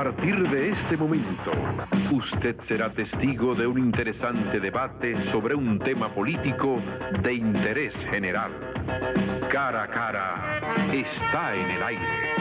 partir de este momento, usted será testigo de un interesante debate sobre un tema político de interés general. Cara a cara está en el aire.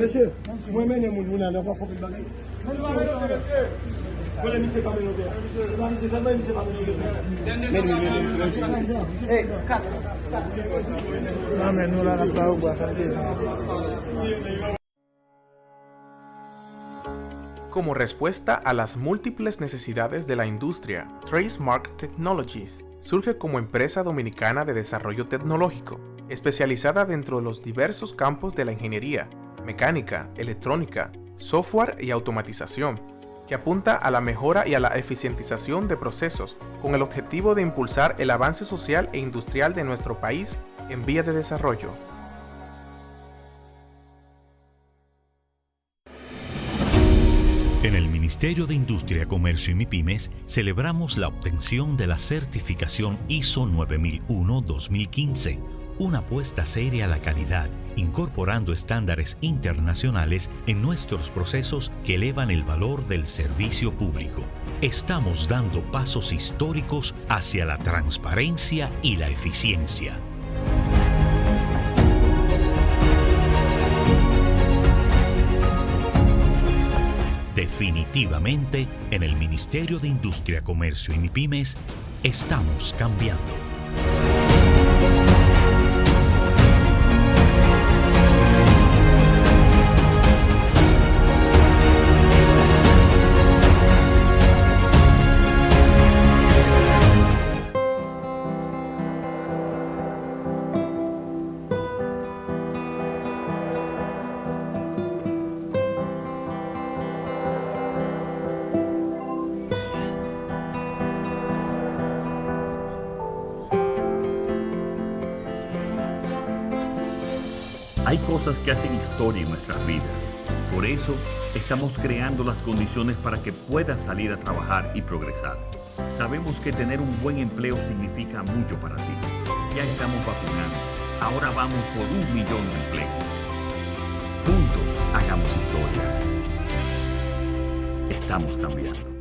Monsieur, moi-même, je n'ai pas fait de baguette. Voilà, monsieur, pas Como respuesta a las múltiples necesidades de la industria, Tracemark Technologies surge como empresa dominicana de desarrollo tecnológico, especializada dentro de los diversos campos de la ingeniería, mecánica, electrónica, software y automatización, que apunta a la mejora y a la eficientización de procesos, con el objetivo de impulsar el avance social e industrial de nuestro país en vía de desarrollo. En el Ministerio de Industria, Comercio y MIPYMES celebramos la obtención de la certificación ISO 9001-2015, una apuesta seria a la calidad, incorporando estándares internacionales en nuestros procesos que elevan el valor del servicio público. Estamos dando pasos históricos hacia la transparencia y la eficiencia. Definitivamente, en el Ministerio de Industria, Comercio y MIPYMES, estamos cambiando. Hay cosas que hacen historia en nuestras vidas. Por eso, estamos creando las condiciones para que puedas salir a trabajar y progresar. Sabemos que tener un buen empleo significa mucho para ti. Ya estamos vacunando. Ahora vamos por 1 millón de empleos. Juntos, hagamos historia. Estamos cambiando.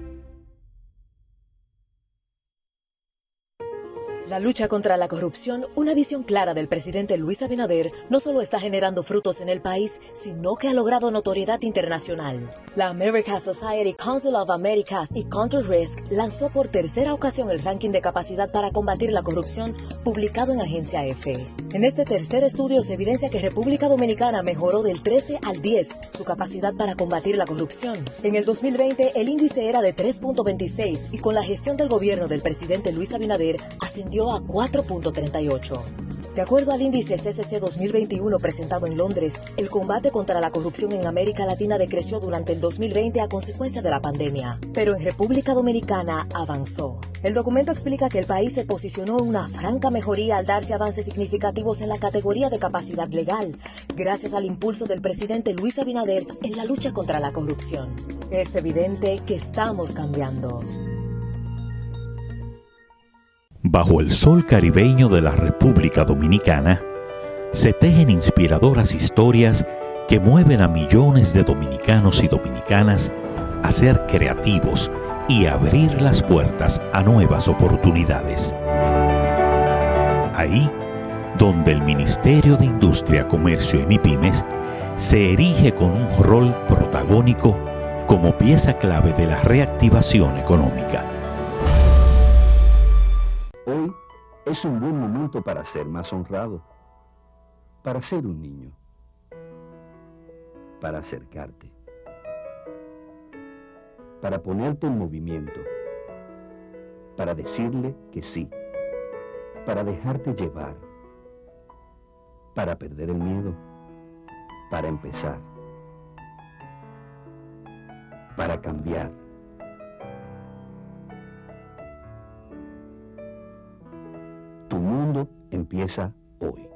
La lucha contra la corrupción, una visión clara del presidente Luis Abinader, no solo está generando frutos en el país, sino que ha logrado notoriedad internacional. La American Society Council of Americas y Counter Risk lanzó por tercera ocasión el ranking de capacidad para combatir la corrupción, publicado en Agencia EFE. En este tercer estudio se evidencia que República Dominicana mejoró del 13 al 10 su capacidad para combatir la corrupción. En el 2020 el índice era de 3.26 y con la gestión del gobierno del presidente Luis Abinader ascendió a 4.38. De acuerdo al índice CCC 2021 presentado en Londres, el combate contra la corrupción en América Latina decreció durante el 2020 a consecuencia de la pandemia, pero en República Dominicana avanzó. El documento explica que el país se posicionó en una franca mejoría al darse avances significativos en la categoría de capacidad legal, gracias al impulso del presidente Luis Abinader en la lucha contra la corrupción. Es evidente que estamos cambiando. Bajo el sol caribeño de la República Dominicana, se tejen inspiradoras historias que mueven a millones de dominicanos y dominicanas a ser creativos y abrir las puertas a nuevas oportunidades. Ahí, donde el Ministerio de Industria, Comercio y MIPYMES se erige con un rol protagónico como pieza clave de la reactivación económica. Hoy es un buen momento para ser más honrado, para ser un niño, para acercarte, para ponerte en movimiento, para decirle que sí, para dejarte llevar, para perder el miedo, para empezar, para cambiar. Tu mundo empieza hoy.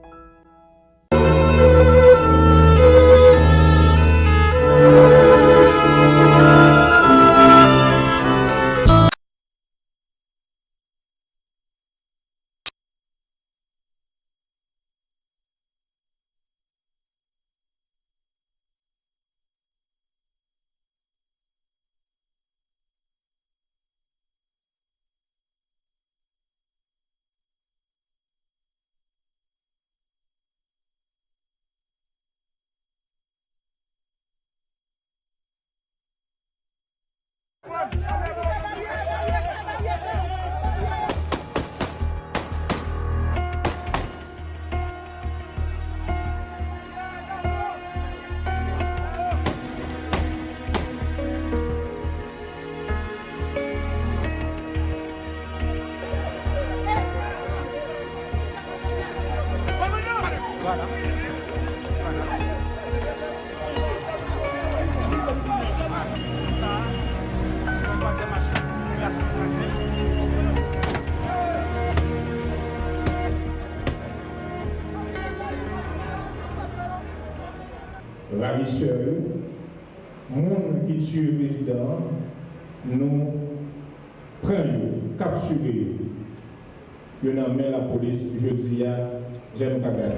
Ravisseurs, monde qui tue le président, nous prenons, capturons, nous nommons la police, je dis à Jean Kagame.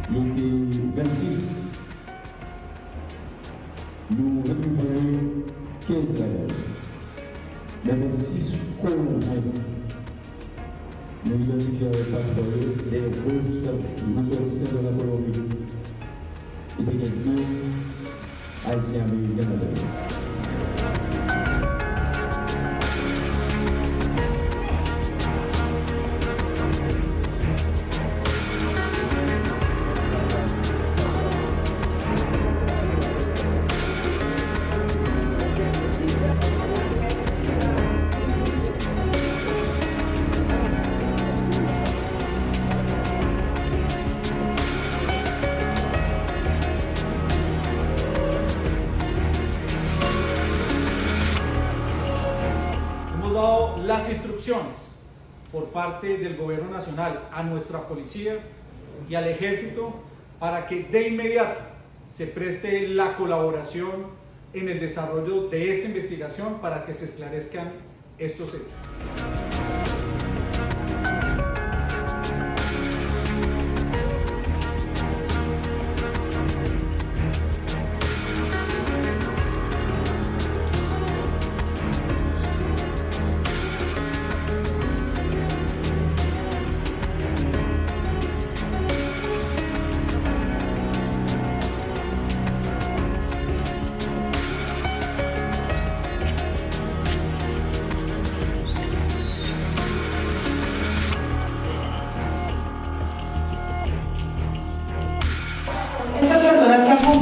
Le 26, nous récupérons 15 élèves. Le 26 colonels, nous identifions les passeports, les ressortissants de la Colombie. Et les deux Haïtiens américains. Las instrucciones por parte del Gobierno Nacional a nuestra policía y al Ejército para que de inmediato se preste la colaboración en el desarrollo de esta investigación para que se esclarezcan estos hechos.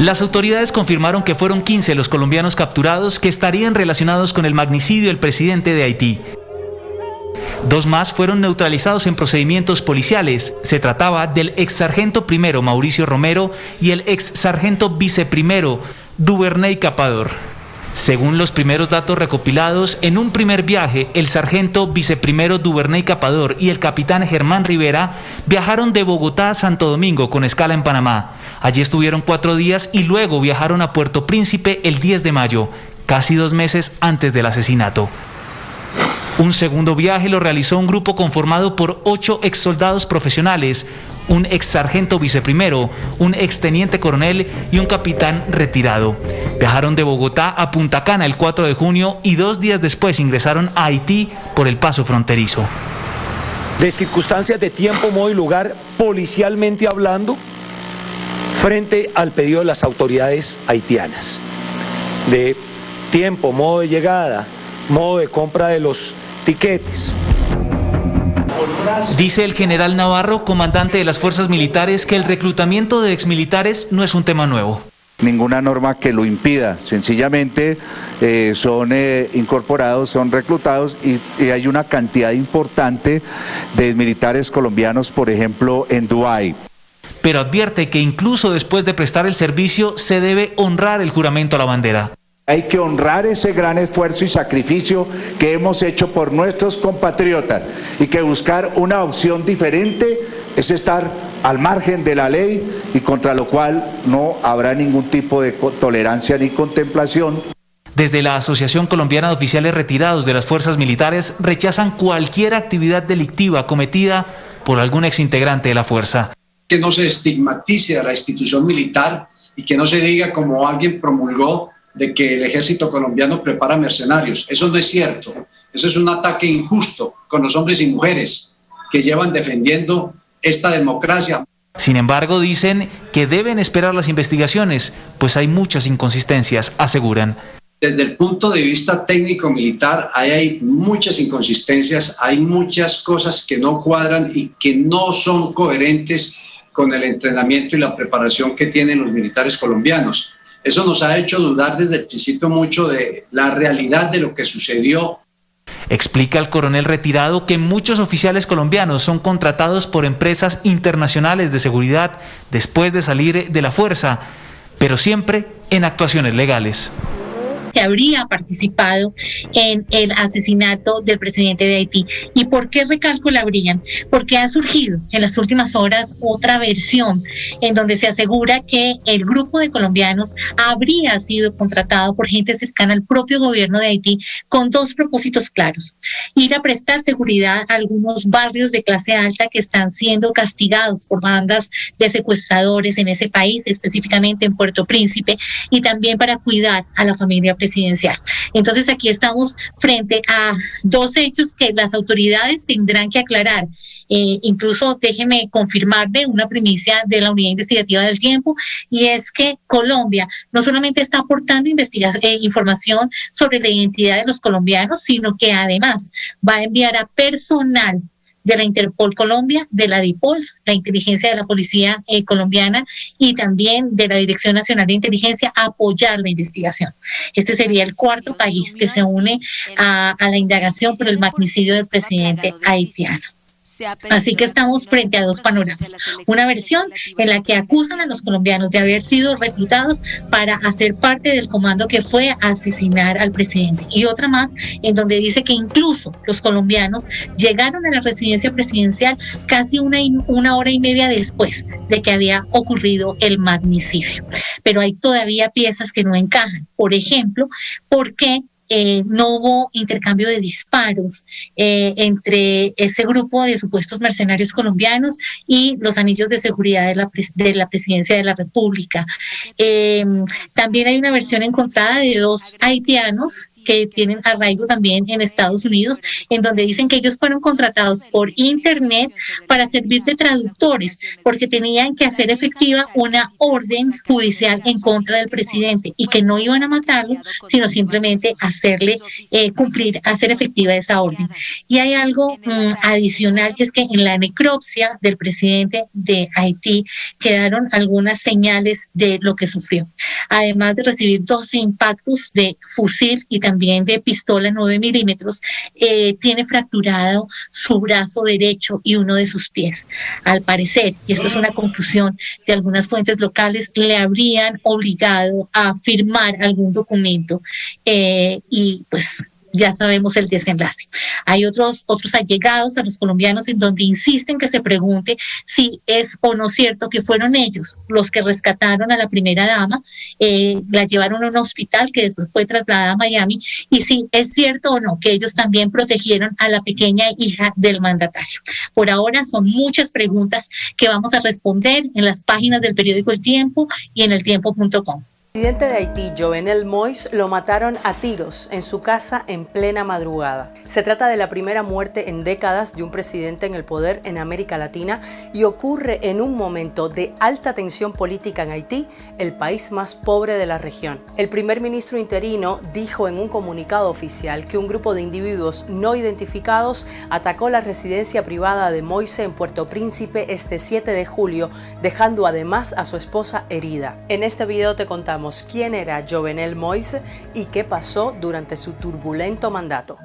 Las autoridades confirmaron que fueron 15 los colombianos capturados que estarían relacionados con el magnicidio del presidente de Haití. 2 más fueron neutralizados en procedimientos policiales. Se trataba del ex sargento primero Mauricio Romero y el ex sargento viceprimero Duvernay Capador. Según los primeros datos recopilados, en un primer viaje, el sargento viceprimero Duvernay Capador y el capitán Germán Rivera viajaron de Bogotá a Santo Domingo con escala en Panamá. Allí estuvieron 4 días y luego viajaron a Puerto Príncipe el 10 de mayo, casi 2 meses antes del asesinato. Un segundo viaje lo realizó un grupo conformado por 8 exsoldados profesionales, un ex sargento viceprimero, un ex teniente coronel y un capitán retirado. Viajaron de Bogotá a Punta Cana el 4 de junio y 2 días después ingresaron a Haití por el paso fronterizo. De circunstancias de tiempo, modo y lugar, policialmente hablando, frente al pedido de las autoridades haitianas. De tiempo, modo de llegada, modo de compra de los tiquetes. Dice el general Navarro, comandante de las fuerzas militares, que el reclutamiento de exmilitares no es un tema nuevo. Ninguna norma que lo impida, sencillamente son incorporados, son reclutados y hay una cantidad importante de militares colombianos, por ejemplo, en Dubái. Pero advierte que incluso después de prestar el servicio se debe honrar el juramento a la bandera. Hay que honrar ese gran esfuerzo y sacrificio que hemos hecho por nuestros compatriotas y que buscar una opción diferente es estar al margen de la ley y contra lo cual no habrá ningún tipo de tolerancia ni contemplación. Desde la Asociación Colombiana de Oficiales Retirados de las Fuerzas Militares rechazan cualquier actividad delictiva cometida por algún exintegrante de la fuerza. Que no se estigmatice a la institución militar y que no se diga, como alguien promulgó, de que el ejército colombiano prepara mercenarios. Eso no es cierto. Eso es un ataque injusto con los hombres y mujeres que llevan defendiendo esta democracia. Sin embargo, dicen que deben esperar las investigaciones, pues hay muchas inconsistencias, aseguran. Desde el punto de vista técnico-militar, hay muchas inconsistencias, hay muchas cosas que no cuadran y que no son coherentes con el entrenamiento y la preparación que tienen los militares colombianos. Eso nos ha hecho dudar desde el principio mucho de la realidad de lo que sucedió. Explica el coronel retirado que muchos oficiales colombianos son contratados por empresas internacionales de seguridad después de salir de la fuerza, pero siempre en actuaciones legales. Que habría participado en el asesinato del presidente de Haití. ¿Y por qué recalco el habrían? Porque ha surgido en las últimas horas otra versión en donde se asegura que el grupo de colombianos habría sido contratado por gente cercana al propio gobierno de Haití con 2 propósitos claros: ir a prestar seguridad a algunos barrios de clase alta que están siendo castigados por bandas de secuestradores en ese país, específicamente en Puerto Príncipe, y también para cuidar a la familia presidencial. Entonces aquí estamos frente a 2 hechos que las autoridades tendrán que aclarar. Incluso déjeme confirmarle una primicia de la Unidad Investigativa del Tiempo, y es que Colombia no solamente está aportando información sobre la identidad de los colombianos, sino que además va a enviar a personal de la Interpol Colombia, de la DIPOL, la inteligencia de la policía colombiana, y también de la Dirección Nacional de Inteligencia a apoyar la investigación. Este sería el 4º país que se une a la indagación por el magnicidio del presidente haitiano. Así que estamos frente a 2 panoramas. Una versión en la que acusan a los colombianos de haber sido reclutados para hacer parte del comando que fue a asesinar al presidente. Y otra más en donde dice que incluso los colombianos llegaron a la residencia presidencial casi una hora y media después de que había ocurrido el magnicidio. Pero hay todavía piezas que no encajan. Por ejemplo, ¿por qué no hubo intercambio de disparos entre ese grupo de supuestos mercenarios colombianos y los anillos de seguridad de la presidencia de la República? También hay una versión encontrada de 2 haitianos que tienen arraigo también en Estados Unidos, en donde dicen que ellos fueron contratados por Internet para servir de traductores, porque tenían que hacer efectiva una orden judicial en contra del presidente y que no iban a matarlo, sino simplemente hacerle cumplir, hacer efectiva esa orden. Y hay algo adicional, que es que en la necropsia del presidente de Haití quedaron algunas señales de lo que sufrió. Además de recibir 12 impactos de fusil y también de pistola 9 milímetros, tiene fracturado su brazo derecho y uno de sus pies. Al parecer, y esto es una conclusión de algunas fuentes locales, le habrían obligado a firmar algún documento y pues ya sabemos el desenlace. Hay otros allegados a los colombianos en donde insisten que se pregunte si es o no cierto que fueron ellos los que rescataron a la primera dama, la llevaron a un hospital que después fue trasladada a Miami, y si es cierto o no que ellos también protegieron a la pequeña hija del mandatario. Por ahora son muchas preguntas que vamos a responder en las páginas del periódico El Tiempo y en eltiempo.com. El presidente de Haití, Jovenel Moïse, lo mataron a tiros en su casa en plena madrugada. Se trata de la primera muerte en décadas de un presidente en el poder en América Latina y ocurre en un momento de alta tensión política en Haití, el país más pobre de la región. El primer ministro interino dijo en un comunicado oficial que un grupo de individuos no identificados atacó la residencia privada de Moïse en Puerto Príncipe este 7 de julio, dejando además a su esposa herida. En este video te contamos quién era Jovenel Moïse y qué pasó durante su turbulento mandato.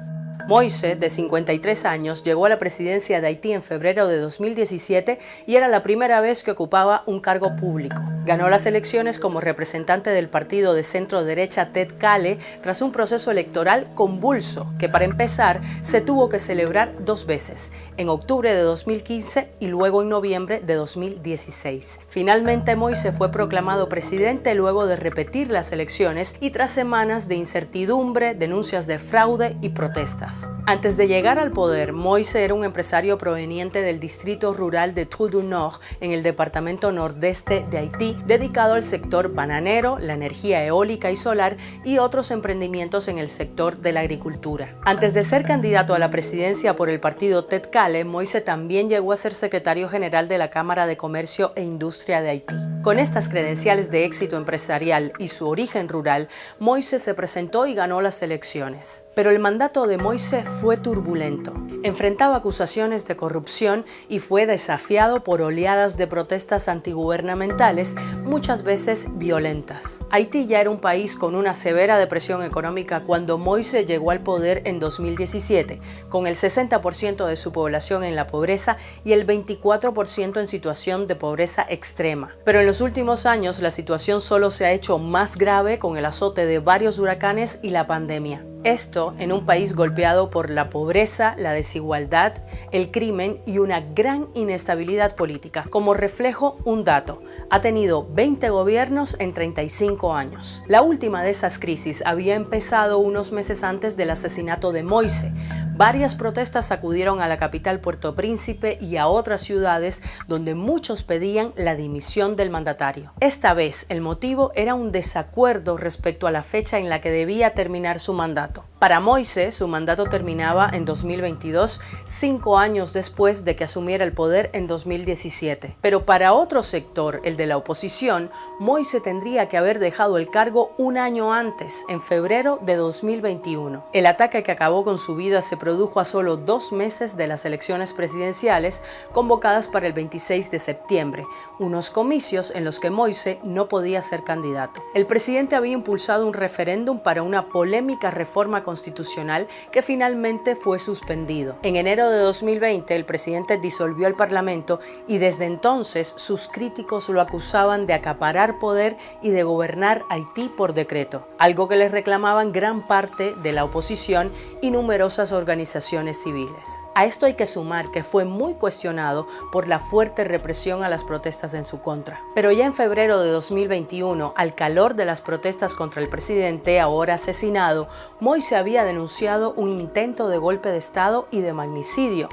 Moïse, de 53 años, llegó a la presidencia de Haití en febrero de 2017 y era la primera vez que ocupaba un cargo público. Ganó las elecciones como representante del partido de centro-derecha Ted Kale tras un proceso electoral convulso que, para empezar, se tuvo que celebrar 2 veces, en octubre de 2015 y luego en noviembre de 2016. Finalmente, Moïse fue proclamado presidente luego de repetir las elecciones y tras semanas de incertidumbre, denuncias de fraude y protestas. Antes de llegar al poder, Moïse era un empresario proveniente del distrito rural de Trou du Nord, en el departamento nordeste de Haití, dedicado al sector bananero, la energía eólica y solar y otros emprendimientos en el sector de la agricultura. Antes de ser candidato a la presidencia por el partido Ted Kale, Moïse también llegó a ser secretario general de la Cámara de Comercio e Industria de Haití. Con estas credenciales de éxito empresarial y su origen rural, Moïse se presentó y ganó las elecciones. Pero el mandato de Moïse fue turbulento. Enfrentaba acusaciones de corrupción y fue desafiado por oleadas de protestas antigubernamentales, muchas veces violentas. Haití ya era un país con una severa depresión económica cuando Moïse llegó al poder en 2017, con el 60% de su población en la pobreza y el 24% en situación de pobreza extrema. Pero en los últimos años la situación solo se ha hecho más grave con el azote de varios huracanes y la pandemia. Esto en un país golpeado por la pobreza, la desigualdad, el crimen y una gran inestabilidad política. Como reflejo, un dato: ha tenido 20 gobiernos en 35 años. La última de esas crisis había empezado unos meses antes del asesinato de Moïse. Varias protestas sacudieron a la capital Puerto Príncipe y a otras ciudades donde muchos pedían la dimisión del mandatario. Esta vez el motivo era un desacuerdo respecto a la fecha en la que debía terminar su mandato. Para Moïse, su mandato terminaba en 2022, 5 años después de que asumiera el poder en 2017. Pero para otro sector, el de la oposición, Moïse tendría que haber dejado el cargo un año antes, en febrero de 2021. El ataque que acabó con su vida se produjo a solo 2 meses de las elecciones presidenciales convocadas para el 26 de septiembre, unos comicios en los que Moïse no podía ser candidato. El presidente había impulsado un referéndum para una polémica reforma constitucional que finalmente fue suspendido. En enero de 2020, el presidente disolvió el Parlamento y desde entonces sus críticos lo acusaban de acaparar poder y de gobernar Haití por decreto, algo que les reclamaban gran parte de la oposición y numerosas organizaciones civiles. A esto hay que sumar que fue muy cuestionado por la fuerte represión a las protestas en su contra. Pero ya en febrero de 2021, al calor de las protestas contra el presidente ahora asesinado, Moïse había denunciado un intento de golpe de Estado y de magnicidio,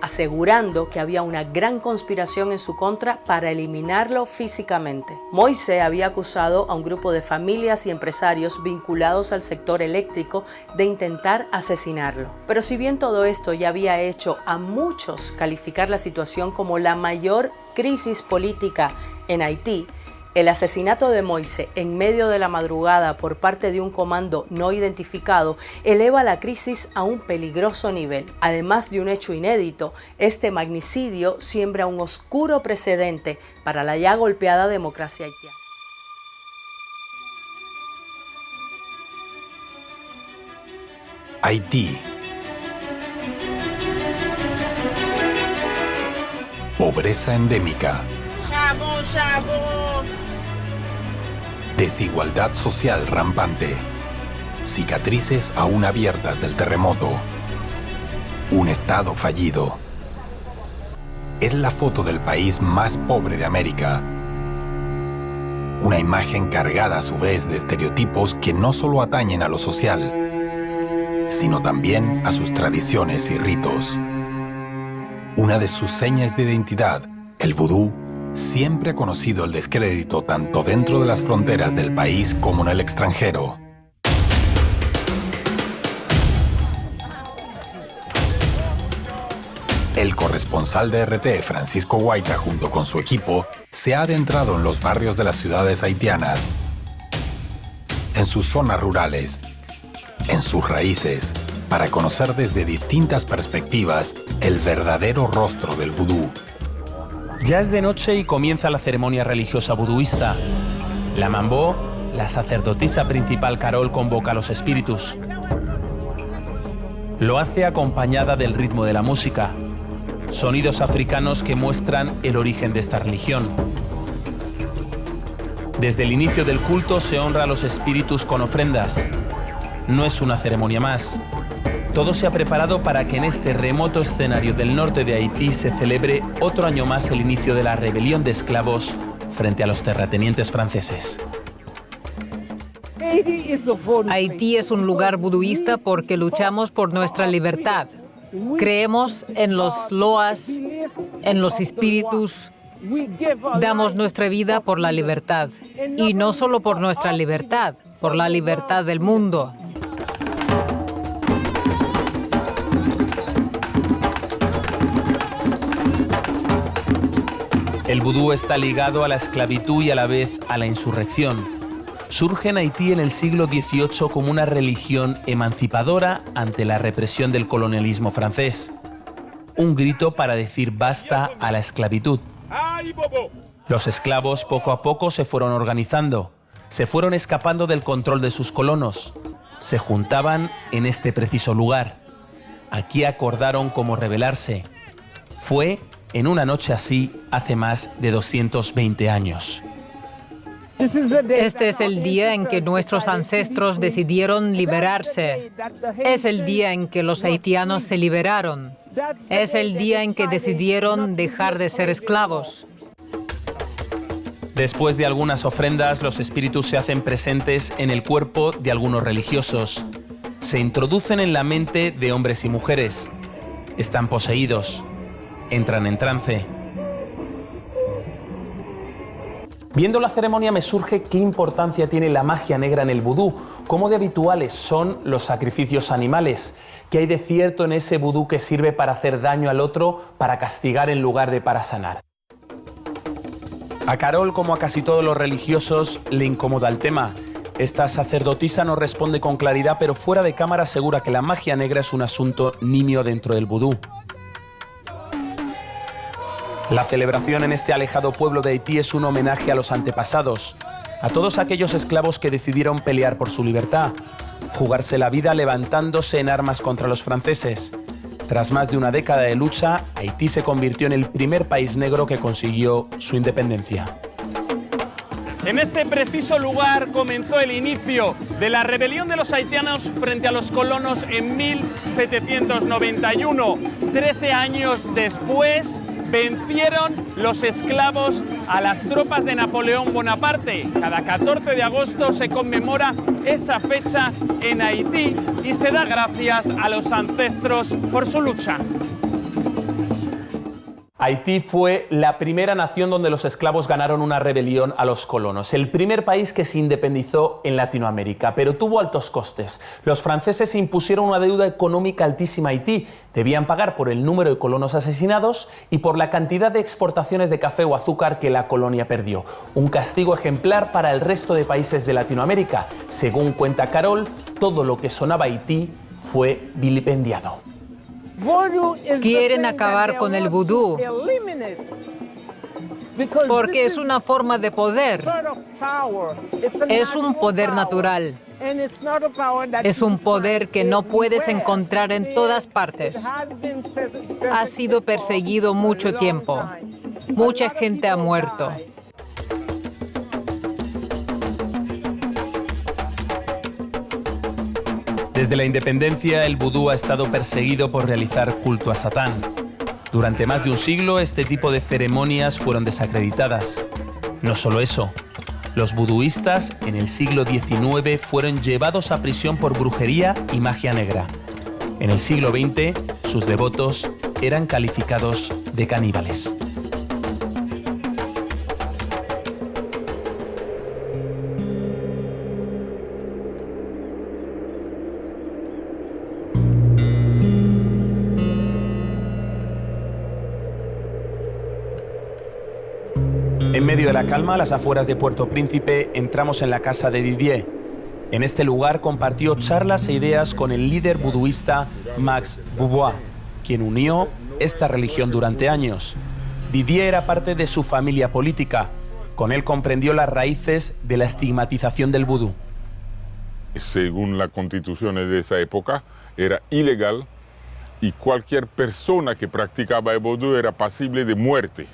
asegurando que había una gran conspiración en su contra para eliminarlo físicamente. Moise había acusado a un grupo de familias y empresarios vinculados al sector eléctrico de intentar asesinarlo. Pero si bien todo esto ya había hecho a muchos calificar la situación como la mayor crisis política en Haití, el asesinato de Moise en medio de la madrugada por parte de un comando no identificado eleva la crisis a un peligroso nivel. Además de un hecho inédito, este magnicidio siembra un oscuro precedente para la ya golpeada democracia haitiana. Haití. Pobreza endémica. Chabón, chabón. Desigualdad social rampante. Cicatrices aún abiertas del terremoto. Un estado fallido. Es la foto del país más pobre de América. Una imagen cargada a su vez de estereotipos que no solo atañen a lo social, sino también a sus tradiciones y ritos. Una de sus señas de identidad, el vudú, siempre ha conocido el descrédito tanto dentro de las fronteras del país como en el extranjero. El corresponsal de RT, Francisco Guaita, junto con su equipo, se ha adentrado en los barrios de las ciudades haitianas, en sus zonas rurales, en sus raíces, para conocer desde distintas perspectivas el verdadero rostro del vudú. Ya es de noche y comienza la ceremonia religiosa buduista. La Mambo, la sacerdotisa principal Carol, convoca a los espíritus. Lo hace acompañada del ritmo de la música, sonidos africanos que muestran el origen de esta religión. Desde el inicio del culto se honra a los espíritus con ofrendas. No es una ceremonia más. Todo se ha preparado para que en este remoto escenario del norte de Haití se celebre otro año más el inicio de la rebelión de esclavos frente a los terratenientes franceses. Haití es un lugar buduista porque luchamos por nuestra libertad. Creemos en los loas, en los espíritus. Damos nuestra vida por la libertad. Y no solo por nuestra libertad, por la libertad del mundo. El vudú está ligado a la esclavitud y a la vez a la insurrección. Surge en Haití en el siglo XVIII como una religión emancipadora ante la represión del colonialismo francés. Un grito para decir basta a la esclavitud. Los esclavos poco a poco se fueron organizando, se fueron escapando del control de sus colonos, se juntaban en este preciso lugar. Aquí acordaron cómo rebelarse. Fue en una noche así hace más de 220 años. Este es el día en que nuestros ancestros decidieron liberarse. Es el día en que los haitianos se liberaron. Es el día en que decidieron dejar de ser esclavos. Después de algunas ofrendas, los espíritus se hacen presentes en el cuerpo de algunos religiosos. Se introducen en la mente de hombres y mujeres. Están poseídos. Entran en trance. Viendo la ceremonia me surge qué importancia tiene la magia negra en el vudú, cómo de habituales son los sacrificios animales, qué hay de cierto en ese vudú que sirve para hacer daño al otro, para castigar en lugar de para sanar. A Carol, como a casi todos los religiosos, le incomoda el tema. Esta sacerdotisa no responde con claridad, pero fuera de cámara asegura que la magia negra es un asunto nimio dentro del vudú. La celebración en este alejado pueblo de Haití es un homenaje a los antepasados, a todos aquellos esclavos que decidieron pelear por su libertad, jugarse la vida levantándose en armas contra los franceses. Tras más de una década de lucha, Haití se convirtió en el primer país negro que consiguió su independencia. En este preciso lugar comenzó el inicio de la rebelión de los haitianos frente a los colonos en 1791. 13 años después, vencieron los esclavos a las tropas de Napoleón Bonaparte. Cada 14 de agosto se conmemora esa fecha en Haití y se da gracias a los ancestros por su lucha. Haití fue la primera nación donde los esclavos ganaron una rebelión a los colonos, el primer país que se independizó en Latinoamérica, pero tuvo altos costes. Los franceses impusieron una deuda económica altísima a Haití, debían pagar por el número de colonos asesinados y por la cantidad de exportaciones de café o azúcar que la colonia perdió. Un castigo ejemplar para el resto de países de Latinoamérica. Según cuenta Carol, todo lo que sonaba Haití fue vilipendiado. Quieren acabar con el vudú porque es una forma de poder. Es un poder natural. Es un poder que no puedes encontrar en todas partes. Ha sido perseguido mucho tiempo. Mucha gente ha muerto. Desde la independencia, el vudú ha estado perseguido por realizar culto a Satán. Durante más de un siglo, este tipo de ceremonias fueron desacreditadas. No solo eso, los vuduistas en el siglo XIX fueron llevados a prisión por brujería y magia negra. En el siglo XX, sus devotos eran calificados de caníbales. En medio de la calma, a las afueras de Puerto Príncipe, entramos en la casa de Didier. En este lugar compartió charlas e ideas con el líder buduista Max Beauvoir, quien unió esta religión durante años. Didier era parte de su familia política. Con él comprendió las raíces de la estigmatización del vudú. Según las constituciones de esa época, era ilegal y cualquier persona que practicaba el vudú era pasible de muerte.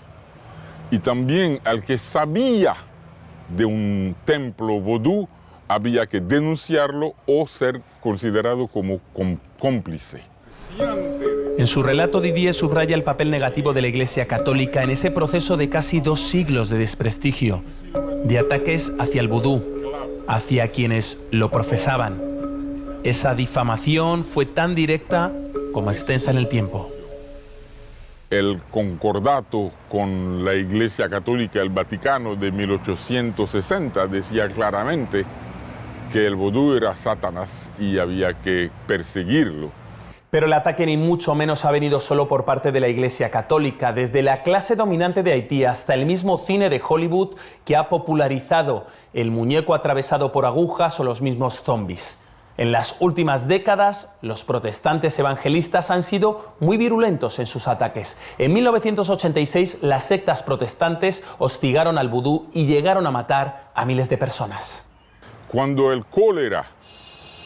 Y también al que sabía de un templo vodú había que denunciarlo o ser considerado como cómplice. En su relato, Didier subraya el papel negativo de la Iglesia Católica en ese proceso de casi 2 siglos de desprestigio, de ataques hacia el vudú, hacia quienes lo profesaban. Esa difamación fue tan directa como extensa en el tiempo. El concordato con la Iglesia Católica del Vaticano de 1860 decía claramente que el vudú era Satanás y había que perseguirlo. Pero el ataque ni mucho menos ha venido solo por parte de la Iglesia Católica, desde la clase dominante de Haití hasta el mismo cine de Hollywood que ha popularizado el muñeco atravesado por agujas o los mismos zombies. En las últimas décadas, los protestantes evangelistas han sido muy virulentos en sus ataques. En 1986, las sectas protestantes hostigaron al vudú y llegaron a matar a miles de personas. Cuando el cólera,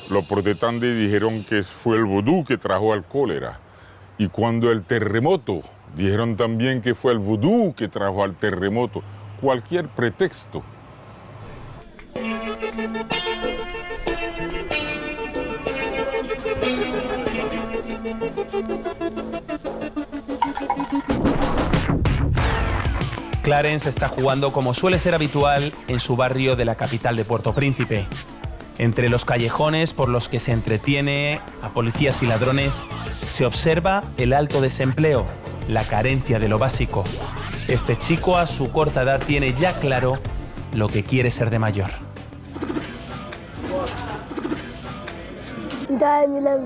los protestantes dijeron que fue el vudú que trajo el cólera. Y cuando el terremoto, dijeron también que fue el vudú que trajo al terremoto. Cualquier pretexto. Clarence está jugando como suele ser habitual en su barrio de la capital de Puerto Príncipe. Entre los callejones por los que se entretiene a policías y ladrones, se observa el alto desempleo, la carencia de lo básico. Este chico a su corta edad tiene ya claro lo que quiere ser de mayor.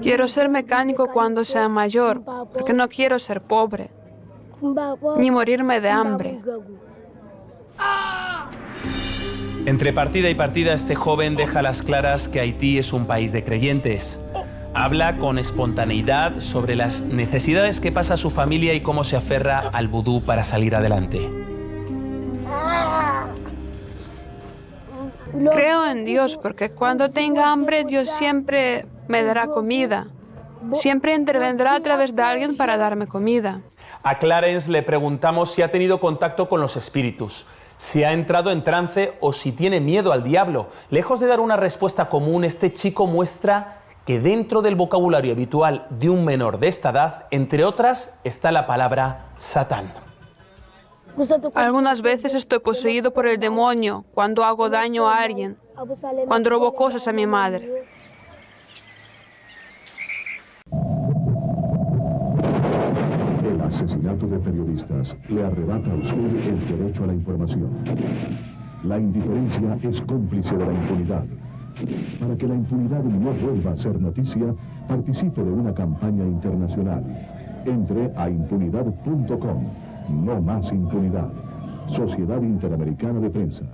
Quiero ser mecánico cuando sea mayor, porque no quiero ser pobre, ni morirme de hambre. Entre partida y partida, este joven deja a las claras que Haití es un país de creyentes. Habla con espontaneidad sobre las necesidades que pasa su familia y cómo se aferra al vudú para salir adelante. Creo en Dios porque cuando tenga hambre, Dios siempre me dará comida. Siempre intervendrá a través de alguien para darme comida. A Clarence le preguntamos si ha tenido contacto con los espíritus, si ha entrado en trance o si tiene miedo al diablo. Lejos de dar una respuesta común, este chico muestra que dentro del vocabulario habitual de un menor de esta edad, entre otras, está la palabra Satán. Algunas veces estoy poseído por el demonio cuando hago daño a alguien, cuando robo cosas a mi madre. El asesinato de periodistas le arrebata a usted el derecho a la información. La indiferencia es cómplice de la impunidad. Para que la impunidad no vuelva a ser noticia, participe de una campaña internacional. Entre a impunidad.com. No más impunidad. Sociedad Interamericana de Prensa.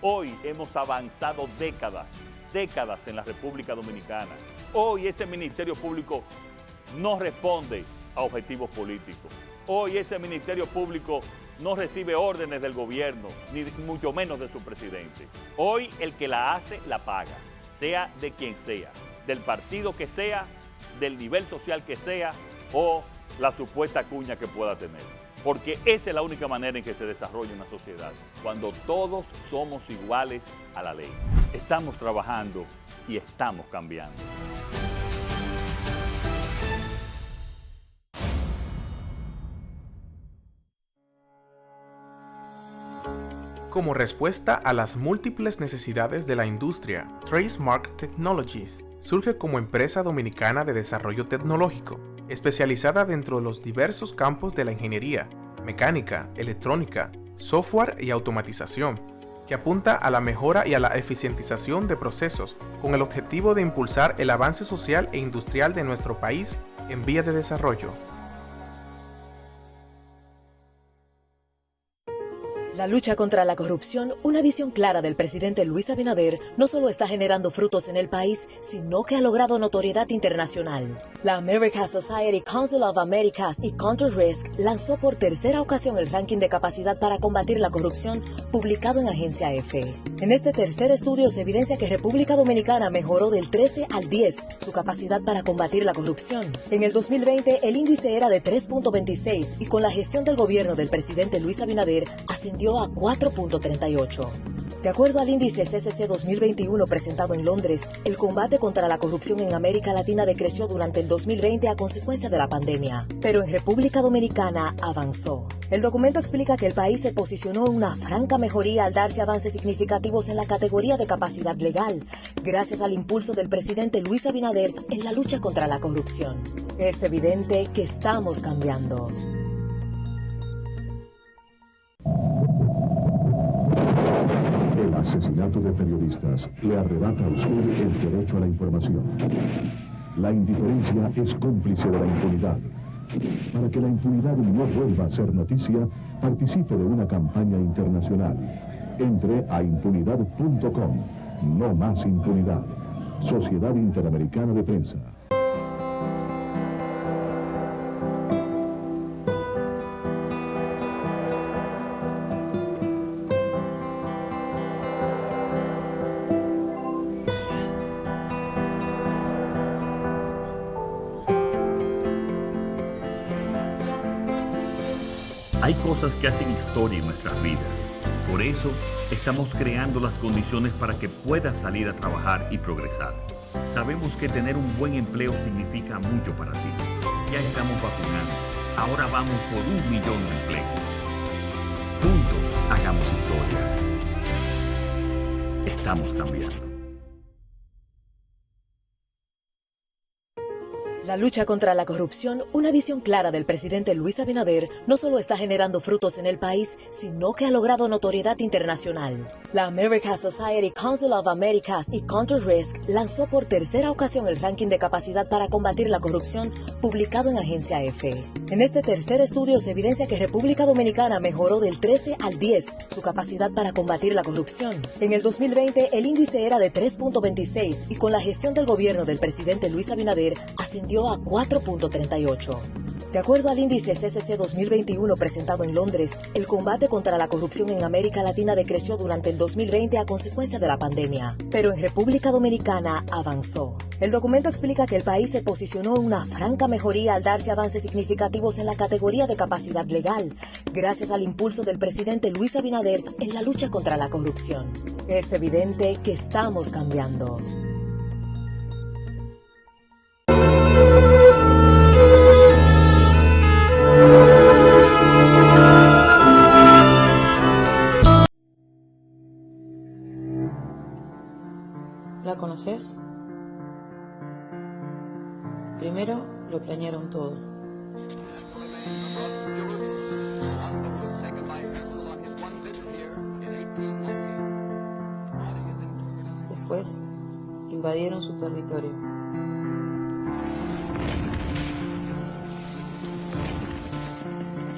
Hoy hemos avanzado décadas en la República Dominicana. Hoy ese Ministerio Público no responde a objetivos políticos. Hoy ese Ministerio Público no recibe órdenes del gobierno, ni mucho menos de su presidente. Hoy el que la hace, la paga, sea de quien sea, del partido que sea, del nivel social que sea o la supuesta cuña que pueda tener. Porque esa es la única manera en que se desarrolla una sociedad, cuando todos somos iguales a la ley. Estamos trabajando y estamos cambiando. Como respuesta a las múltiples necesidades de la industria, Tracemark Technologies surge como empresa dominicana de desarrollo tecnológico, especializada dentro de los diversos campos de la ingeniería, mecánica, electrónica, software y automatización, que apunta a la mejora y a la eficientización de procesos con el objetivo de impulsar el avance social e industrial de nuestro país en vías de desarrollo. La lucha contra la corrupción, una visión clara del presidente Luis Abinader, no solo está generando frutos en el país, sino que ha logrado notoriedad internacional. La American Society Council of Americas y Control Risk lanzó por tercera ocasión el ranking de capacidad para combatir la corrupción, publicado en Agencia EFE. En este tercer estudio se evidencia que República Dominicana mejoró del 13 al 10 su capacidad para combatir la corrupción. En el 2020 el índice era de 3.26 y con la gestión del gobierno del presidente Luis Abinader ascendió a 4.38. De acuerdo al índice CCC 2021 presentado en Londres, el combate contra la corrupción en América Latina decreció durante el 2020 a consecuencia de la pandemia, pero en República Dominicana avanzó. El documento explica que el país se posicionó en una franca mejoría al darse avances significativos en la categoría de capacidad legal, gracias al impulso del presidente Luis Abinader en la lucha contra la corrupción. Es evidente que estamos cambiando. El asesinato de periodistas le arrebata a usted el derecho a la información. La indiferencia es cómplice de la impunidad. Para que la impunidad no vuelva a ser noticia, participe de una campaña internacional. Entre a impunidad.com. No más impunidad. Sociedad Interamericana de Prensa. Hay cosas que hacen historia en nuestras vidas. Por eso, estamos creando las condiciones para que puedas salir a trabajar y progresar. Sabemos que tener un buen empleo significa mucho para ti. Ya estamos vacunando. Ahora vamos por 1 millón de empleos. Juntos, hagamos historia. Estamos cambiando. La lucha contra la corrupción, una visión clara del presidente Luis Abinader, no solo está generando frutos en el país, sino que ha logrado notoriedad internacional. La American Society Council of Americas y Control Risk lanzó por tercera ocasión el ranking de capacidad para combatir la corrupción, publicado en Agencia EFE. En este tercer estudio se evidencia que República Dominicana mejoró del 13 al 10 su capacidad para combatir la corrupción. En el 2020 el índice era de 3.26 y con la gestión del gobierno del presidente Luis Abinader ascendió a 4.38. De acuerdo al índice CCC 2021 presentado en Londres, el combate contra la corrupción en América Latina decreció durante el 2020 a consecuencia de la pandemia, pero en República Dominicana avanzó. El documento explica que el país se posicionó en una franca mejoría al darse avances significativos en la categoría de capacidad legal, gracias al impulso del presidente Luis Abinader en la lucha contra la corrupción. Es evidente que estamos cambiando. ¿La conoces? Primero lo planearon todo. Después invadieron su territorio.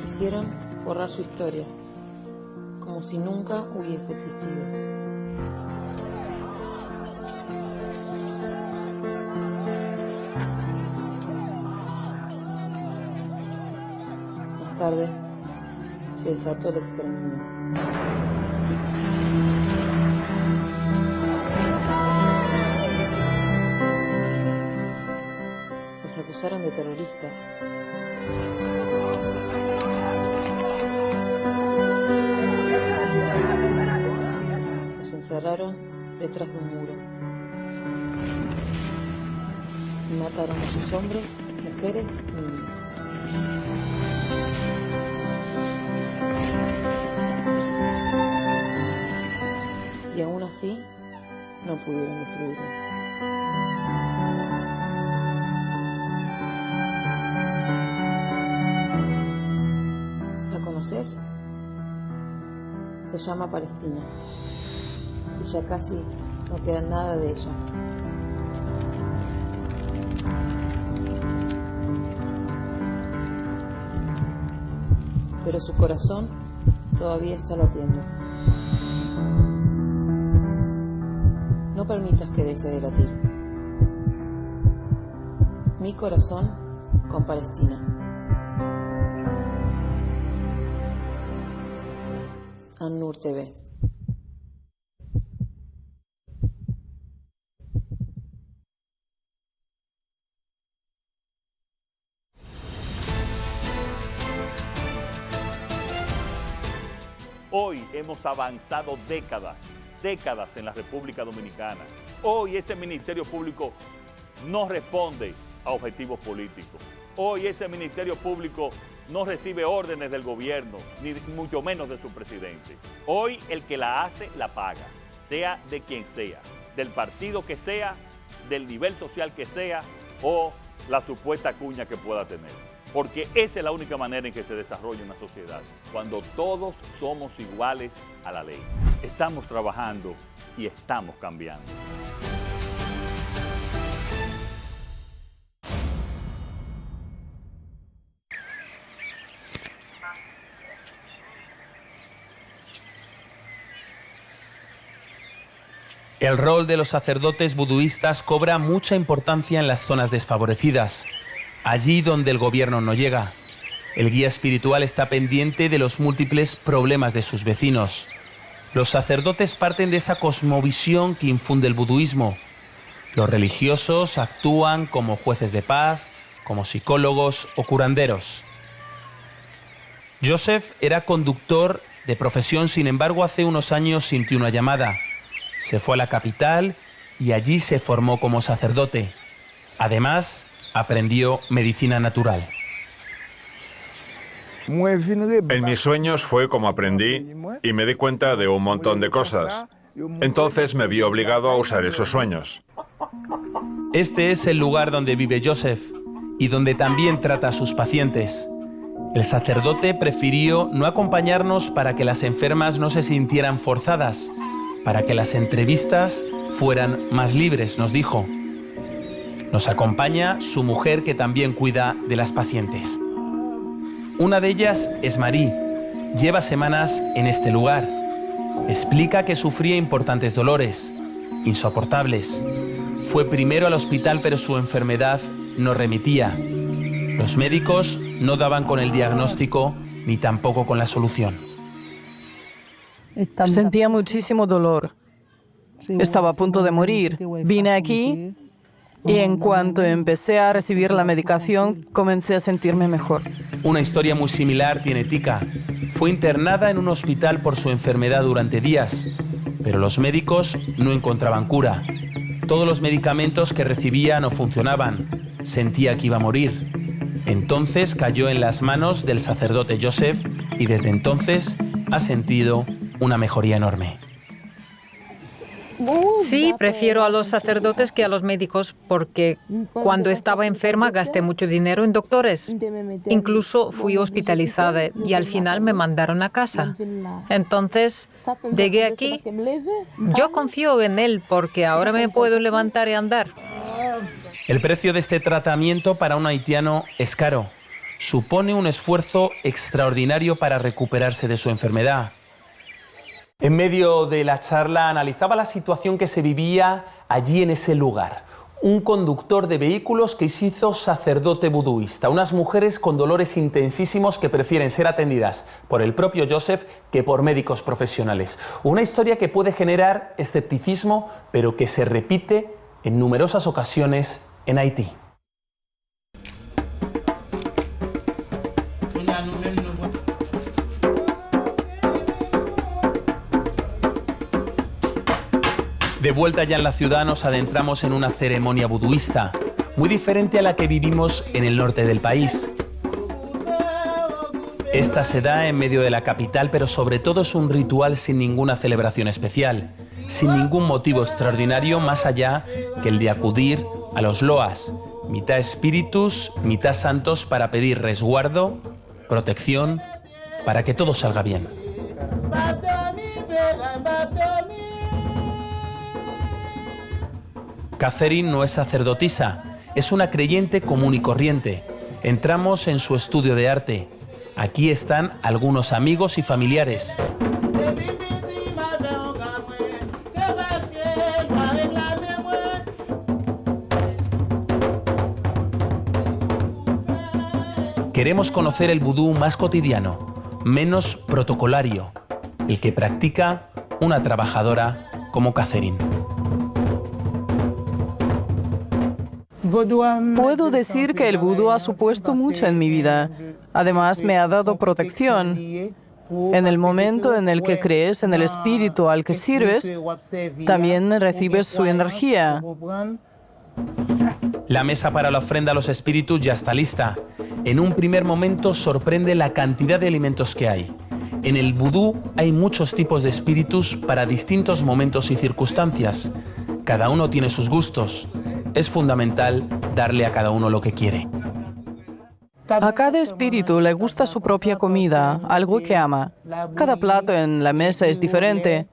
Quisieron borrar su historia, como si nunca hubiese existido. Más tarde, se desató el exterminio. Los acusaron de terroristas. Los encerraron detrás de un muro. Y mataron a sus hombres, mujeres y niños. Y aún así, no pudieron destruirlo. ¿La conoces? Se llama Palestina. Y ya casi no queda nada de ella. Pero su corazón todavía está latiendo. No permitas que deje de latir. Mi corazón con Palestina. An-Nur TV. Hoy hemos avanzado décadas en la República Dominicana. Hoy ese Ministerio Público no responde a objetivos políticos. Hoy ese Ministerio Público no recibe órdenes del gobierno, ni mucho menos de su presidente. Hoy el que la hace, la paga, sea de quien sea, del partido que sea, del nivel social que sea o la supuesta cuña que pueda tener. Porque esa es la única manera en que se desarrolla una sociedad, cuando todos somos iguales a la ley. Estamos trabajando y estamos cambiando. El rol de los sacerdotes buduistas cobra mucha importancia en las zonas desfavorecidas, allí donde el gobierno no llega. El guía espiritual está pendiente de los múltiples problemas de sus vecinos. Los sacerdotes parten de esa cosmovisión que infunde el buduismo. Los religiosos actúan como jueces de paz, como psicólogos o curanderos. Joseph era conductor de profesión, sin embargo, hace unos años sintió una llamada. Se fue a la capital y allí se formó como sacerdote. Además, aprendió medicina natural. En mis sueños fue como aprendí y me di cuenta de un montón de cosas. Entonces me vi obligado a usar esos sueños. Este es el lugar donde vive Joseph y donde también trata a sus pacientes. El sacerdote prefirió no acompañarnos para que las enfermas no se sintieran forzadas, para que las entrevistas fueran más libres, nos dijo. Nos acompaña su mujer, que también cuida de las pacientes. Una de ellas es Marie. Lleva semanas en este lugar. Explica que sufría importantes dolores, insoportables. Fue primero al hospital, pero su enfermedad no remitía. Los médicos no daban con el diagnóstico ni tampoco con la solución. Sentía muchísimo dolor. Estaba a punto de morir. Vine aquí y en cuanto empecé a recibir la medicación, comencé a sentirme mejor. Una historia muy similar tiene Tika. Fue internada en un hospital por su enfermedad durante días, pero los médicos no encontraban cura. Todos los medicamentos que recibía no funcionaban. Sentía que iba a morir. Entonces cayó en las manos del sacerdote Joseph y desde entonces ha sentido una mejoría enorme. Sí, prefiero a los sacerdotes que a los médicos porque cuando estaba enferma gasté mucho dinero en doctores. Incluso fui hospitalizada y al final me mandaron a casa. Entonces, llegué aquí. Yo confío en él porque ahora me puedo levantar y andar. El precio de este tratamiento para un haitiano es caro. Supone un esfuerzo extraordinario para recuperarse de su enfermedad. En medio de la charla analizaba la situación que se vivía allí en ese lugar. Un conductor de vehículos que se hizo sacerdote buduista. Unas mujeres con dolores intensísimos que prefieren ser atendidas por el propio Joseph que por médicos profesionales. Una historia que puede generar escepticismo, pero que se repite en numerosas ocasiones en Haití. De vuelta ya en la ciudad nos adentramos en una ceremonia buduista, muy diferente a la que vivimos en el norte del país. Esta se da en medio de la capital, pero sobre todo es un ritual sin ninguna celebración especial, sin ningún motivo extraordinario más allá que el de acudir a los loas, mitad espíritus, mitad santos, para pedir resguardo, protección, para que todo salga bien. Catherine no es sacerdotisa, es una creyente común y corriente. Entramos en su estudio de arte. Aquí están algunos amigos y familiares. Queremos conocer el vudú más cotidiano, menos protocolario, el que practica una trabajadora como Catherine. Puedo decir que el vudú ha supuesto mucho en mi vida. Además, me ha dado protección. En el momento en el que crees en el espíritu al que sirves, también recibes su energía. La mesa para la ofrenda a los espíritus ya está lista. En un primer momento sorprende la cantidad de alimentos que hay. En el vudú hay muchos tipos de espíritus para distintos momentos y circunstancias. Cada uno tiene sus gustos. Es fundamental darle a cada uno lo que quiere. A cada espíritu le gusta su propia comida, algo que ama. Cada plato en la mesa es diferente.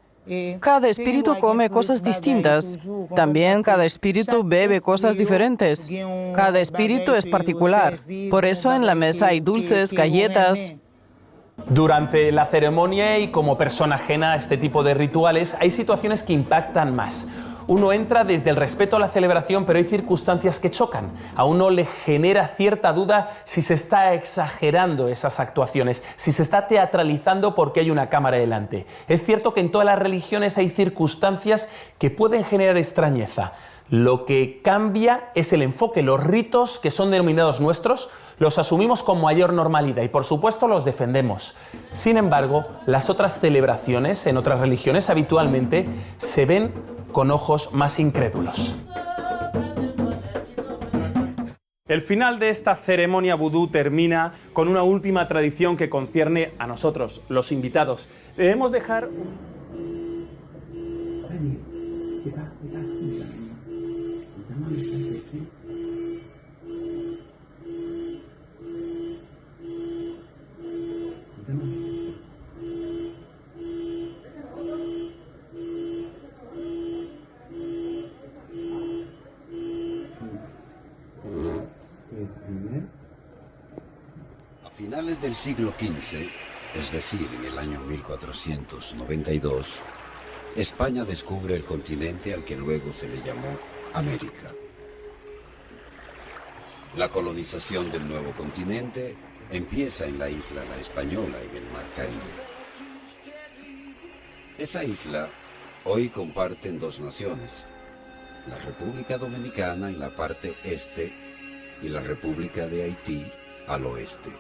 Cada espíritu come cosas distintas. También cada espíritu bebe cosas diferentes. Cada espíritu es particular. Por eso en la mesa hay dulces, galletas. Durante la ceremonia y como persona ajena a este tipo de rituales, hay situaciones que impactan más. Uno entra desde el respeto a la celebración, pero hay circunstancias que chocan. A uno le genera cierta duda si se está exagerando esas actuaciones, si se está teatralizando porque hay una cámara delante. Es cierto que en todas las religiones hay circunstancias que pueden generar extrañeza. Lo que cambia es el enfoque. Los ritos que son denominados nuestros los asumimos con mayor normalidad y por supuesto los defendemos. Sin embargo, las otras celebraciones en otras religiones habitualmente se ven con ojos más incrédulos. El final de esta ceremonia vudú termina con una última tradición que concierne a nosotros, los invitados. Debemos dejar... A finales del siglo XV, es decir, en el año 1492, España descubre el continente al que luego se le llamó América. La colonización del nuevo continente empieza en la isla La Española, en el Mar Caribe. Esa isla hoy comparten dos naciones, la República Dominicana en la parte este y la República de Haití al oeste.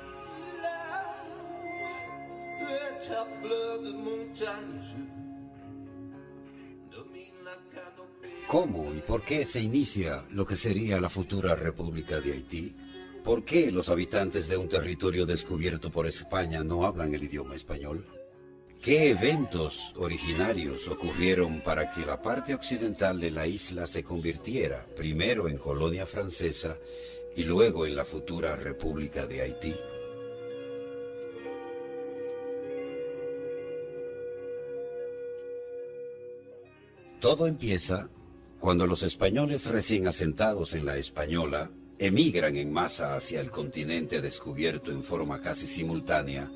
¿Cómo y por qué se inicia lo que sería la futura República de Haití? ¿Por qué los habitantes de un territorio descubierto por España no hablan el idioma español? ¿Qué eventos originarios ocurrieron para que la parte occidental de la isla se convirtiera primero en colonia francesa y luego en la futura República de Haití? Todo empieza cuando los españoles recién asentados en la Española emigran en masa hacia el continente descubierto en forma casi simultánea,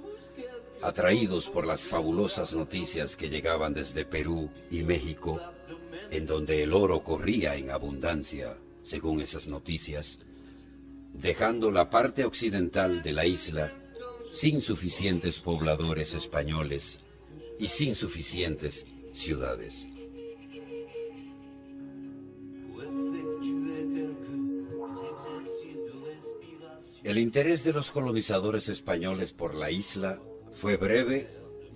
atraídos por las fabulosas noticias que llegaban desde Perú y México, en donde el oro corría en abundancia, según esas noticias, dejando la parte occidental de la isla sin suficientes pobladores españoles y sin suficientes ciudades. El interés de los colonizadores españoles por la isla fue breve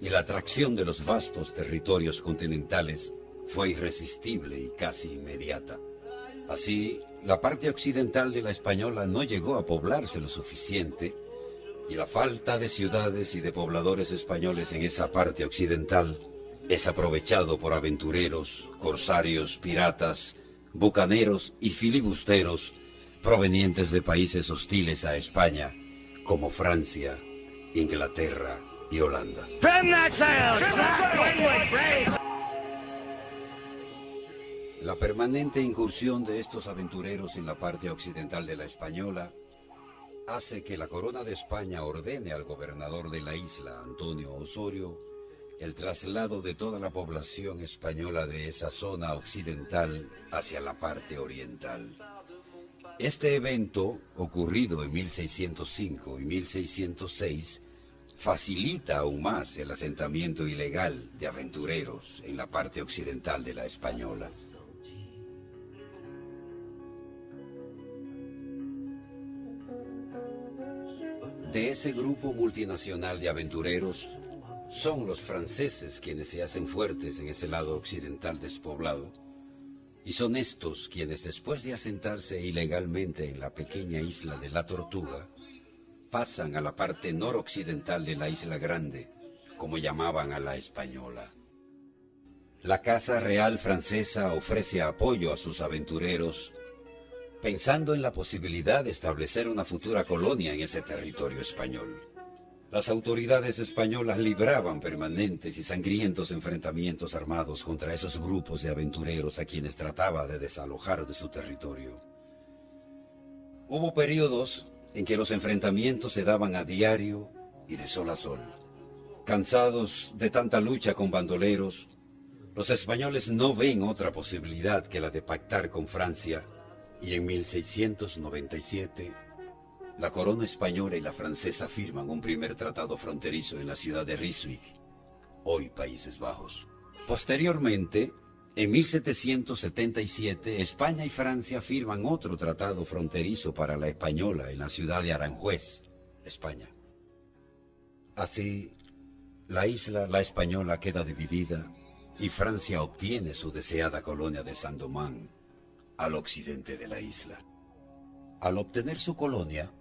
y la atracción de los vastos territorios continentales fue irresistible y casi inmediata. Así, la parte occidental de la Española no llegó a poblarse lo suficiente y la falta de ciudades y de pobladores españoles en esa parte occidental es aprovechado por aventureros, corsarios, piratas, bucaneros y filibusteros provenientes de países hostiles a España, como Francia, Inglaterra y Holanda. La permanente incursión de estos aventureros en la parte occidental de la Española hace que la Corona de España ordene al gobernador de la isla, Antonio Osorio, el traslado de toda la población española de esa zona occidental hacia la parte oriental. Este evento, ocurrido en 1605 y 1606, facilita aún más el asentamiento ilegal de aventureros en la parte occidental de la Española. De ese grupo multinacional de aventureros, son los franceses quienes se hacen fuertes en ese lado occidental despoblado, y son estos quienes, después de asentarse ilegalmente en la pequeña isla de la Tortuga, pasan a la parte noroccidental de la Isla Grande, como llamaban a la Española. La Casa Real francesa ofrece apoyo a sus aventureros, pensando en la posibilidad de establecer una futura colonia en ese territorio español. Las autoridades españolas libraban permanentes y sangrientos enfrentamientos armados contra esos grupos de aventureros a quienes trataba de desalojar de su territorio. Hubo periodos en que los enfrentamientos se daban a diario y de sol a sol. Cansados de tanta lucha con bandoleros, los españoles no ven otra posibilidad que la de pactar con Francia, y en 1697 la corona española y la francesa firman un primer tratado fronterizo en la ciudad de Rijswijk, hoy Países Bajos. Posteriormente, en 1777, España y Francia firman otro tratado fronterizo para la Española en la ciudad de Aranjuez, España. Así, la isla, la Española, queda dividida y Francia obtiene su deseada colonia de Saint-Domingue, al occidente de la isla. Al obtener su colonia,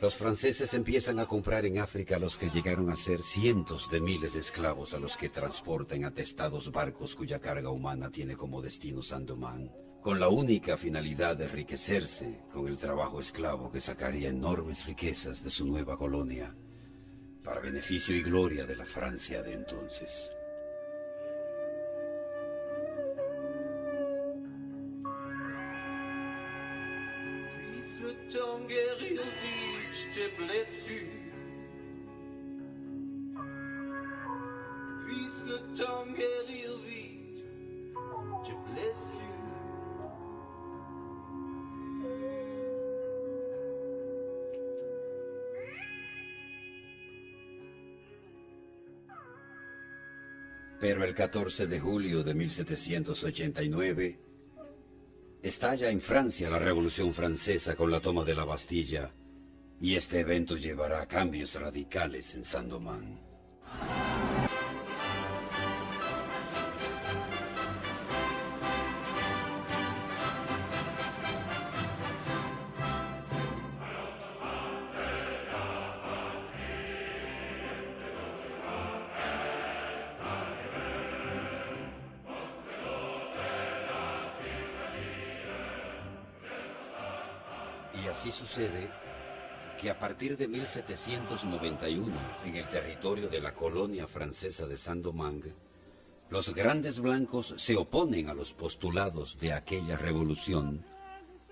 los franceses empiezan a comprar en África los que llegaron a ser cientos de miles de esclavos a los que transportan atestados barcos cuya carga humana tiene como destino Saint-Domingue, con la única finalidad de enriquecerse con el trabajo esclavo que sacaría enormes riquezas de su nueva colonia, para beneficio y gloria de la Francia de entonces. Pero el 14 de julio de 1789, estalla en Francia la Revolución Francesa con la toma de la Bastilla, y este evento llevará a cambios radicales en Saint-Domingue. Y así sucede que a partir de 1791, en el territorio de la colonia francesa de Saint-Domingue, los grandes blancos se oponen a los postulados de aquella revolución,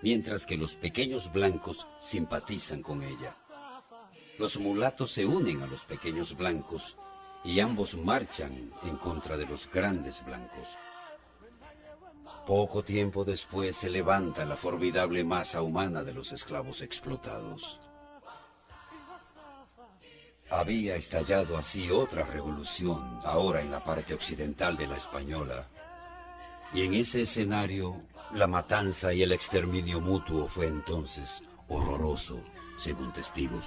mientras que los pequeños blancos simpatizan con ella. Los mulatos se unen a los pequeños blancos y ambos marchan en contra de los grandes blancos. Poco tiempo después se levanta la formidable masa humana de los esclavos explotados. Había estallado así otra revolución, ahora en la parte occidental de la Española, y en ese escenario la matanza y el exterminio mutuo fue entonces horroroso, según testigos.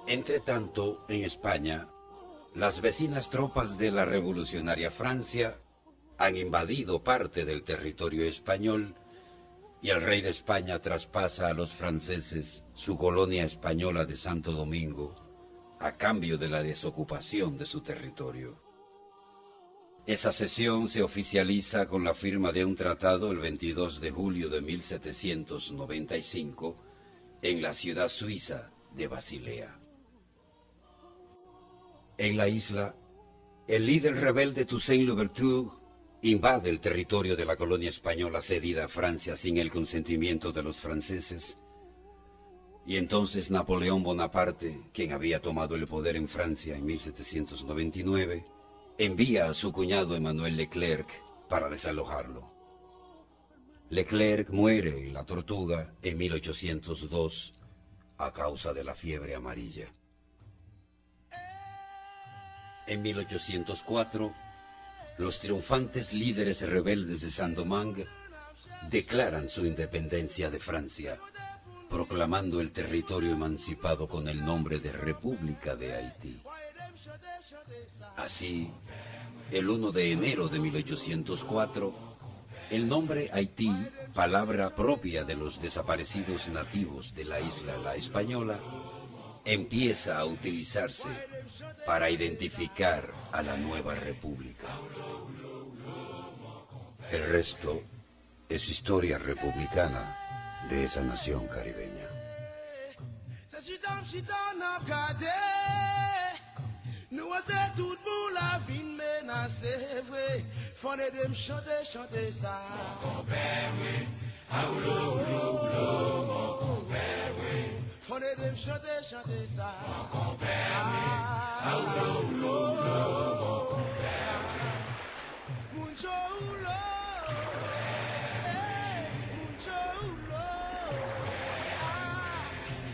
Entretanto, en España, las vecinas tropas de la revolucionaria Francia han invadido parte del territorio español y el rey de España traspasa a los franceses su colonia española de Santo Domingo a cambio de la desocupación de su territorio. Esa cesión se oficializa con la firma de un tratado el 22 de julio de 1795 en la ciudad suiza de Basilea. En la isla, el líder rebelde Toussaint Louverture invade el territorio de la colonia española cedida a Francia sin el consentimiento de los franceses, y entonces Napoleón Bonaparte, quien había tomado el poder en Francia en 1799, envía a su cuñado Emmanuel Leclerc para desalojarlo. Leclerc muere en La Tortuga en 1802 a causa de la fiebre amarilla. En 1804, los triunfantes líderes rebeldes de Saint-Domingue declaran su independencia de Francia, proclamando el territorio emancipado con el nombre de República de Haití. Así, el 1 de enero de 1804, el nombre Haití, palabra propia de los desaparecidos nativos de la isla La Española, empieza a utilizarse para identificar a la nueva república. El resto es historia republicana de esa nación caribeña. Fondé dem chanter ça. Mon compère, mon compère. Mon joulo, mon joulo,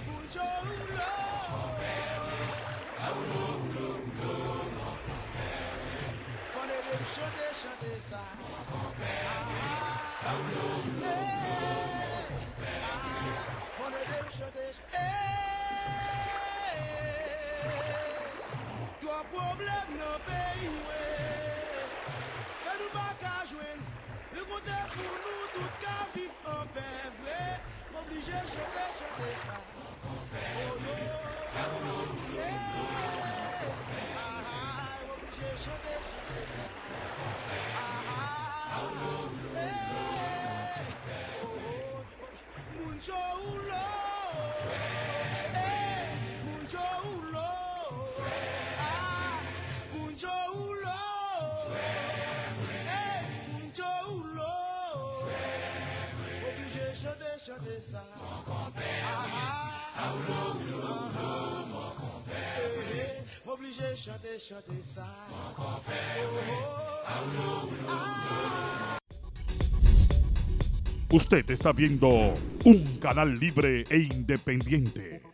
mon joulo. Mon compère, fondé dem chanter ça. Mon compère, toi problème dans pays fait nous pas qu'à joindre le côté pour nous tout qu'à vivre en paix vrai m'obligé chanter ça m'obligé chanter ça chanter ça. Mon compère, mon compère, m'obligé chanter ça. Mon compère, Usted está viendo un canal libre e independiente.